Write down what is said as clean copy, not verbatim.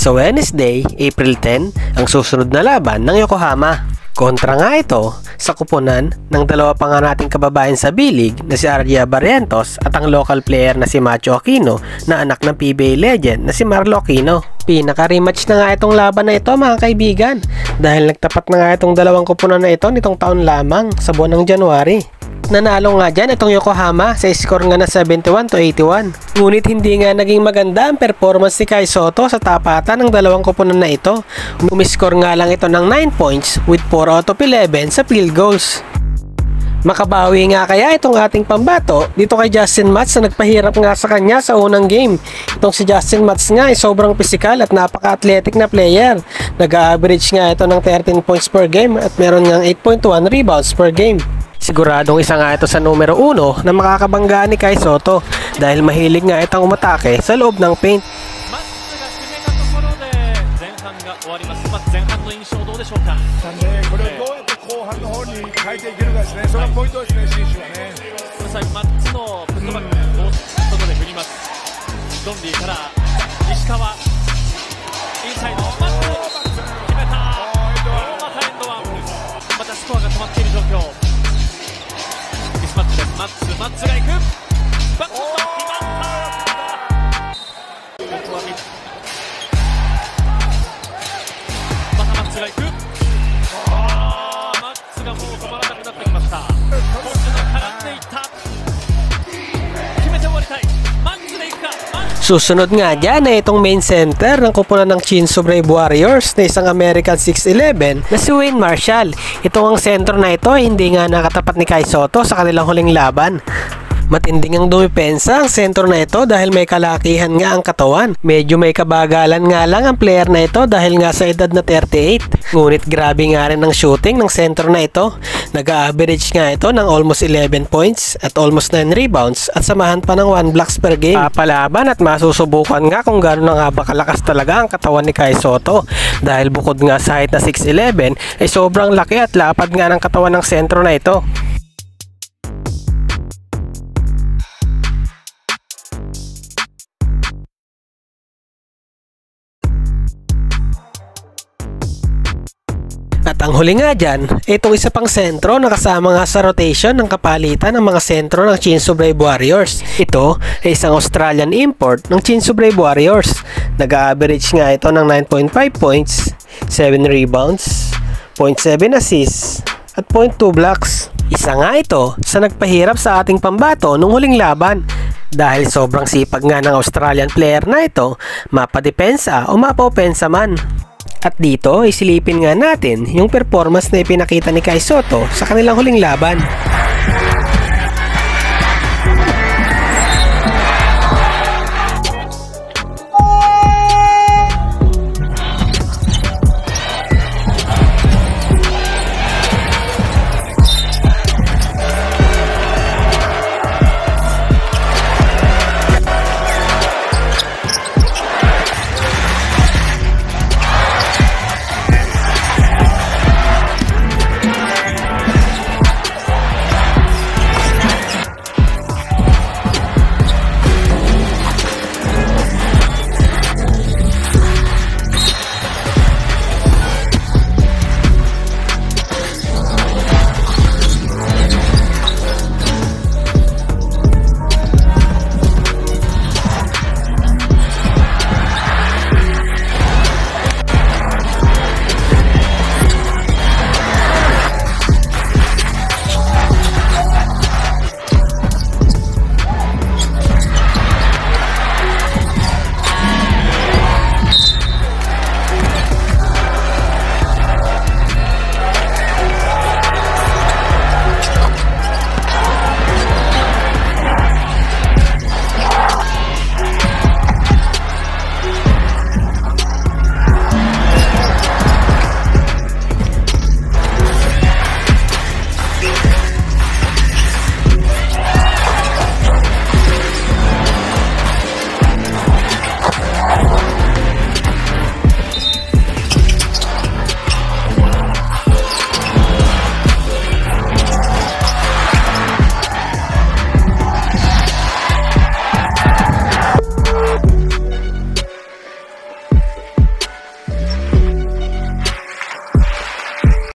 Sa Wednesday, April 10, ang susunod na laban ng Yokohama. Kontra nga ito sa kupunan ng dalawa pa nga nating kababayan sa bilig na si Arya Barrientos at ang local player na si Macho Aquino na anak ng PBA legend na si Marlo Aquino. Pinaka-rematch na nga itong laban na ito mga kaibigan dahil nagtapat na nga itong dalawang kupunan na ito nitong taon lamang sa buwan ng January. Nanalo nga dyan itong Yokohama sa score nga na 71-81. Ngunit hindi nga naging maganda ang performance ni Kai Sotto sa tapatan ng dalawang kupunan na ito. Umiscore nga lang ito ng 9 points with 4 out of 11 sa field goals. Makabawi nga kaya itong ating pambato dito kay Justin Matz na nagpahirap nga sa kanya sa unang game. Itong si Justin Matz nga ay sobrang pisikal at napaka-athletic na player. Nag-average nga ito ng 13 points per game at meron nga 8.1 rebounds per game. Siguradong isa nga ito sa numero 1 na makakabanggaan ni Kai Sotto dahil mahilig nga itong umatake sa loob ng paint. Susunod nga dyan ay itong main center ng kupunan ng Chinsu Brave Warriors na isang American 6'11 na si Wayne Marshall. Itong ang sentro na ito hindi nga nakatapat ni Kai Sotto sa kanilang huling laban. Matinding ang dumipensa ang sentro na ito dahil may kalakihan nga ang katawan. Medyo may kabagalan nga lang ang player na ito dahil nga sa edad na 38. Ngunit grabe nga rin ang shooting ng sentro na ito. Nag-average nga ito ng almost 11 points at almost 9 rebounds at samahan pa ng 1 blocks per game. Papalaban at masusubukan nga kung gano'n nga ba kalakas talaga ang katawan ni Kai Sotto. Dahil bukod nga sa height na 6'11 ay sobrang laki at lapad nga ng katawan ng sentro na ito. At ang huli nga dyan, itong isa pang sentro na kasama nga sa rotation ng kapalitan ng mga sentro ng Chinsu Brave Warriors. Ito ay isang Australian import ng Chinsu Brave Warriors. Nag-average nga ito ng 9.5 points, 7 rebounds, 0.7 assists, at 0.2 blocks. Isa nga ito sa nagpahirap sa ating pambato nung huling laban. Dahil sobrang sipag nga ng Australian player na ito, mapadepensa o mapa-opensa man. At dito, isilipin nga natin yung performance na ipinakita ni Kai Sotto sa kanilang huling laban.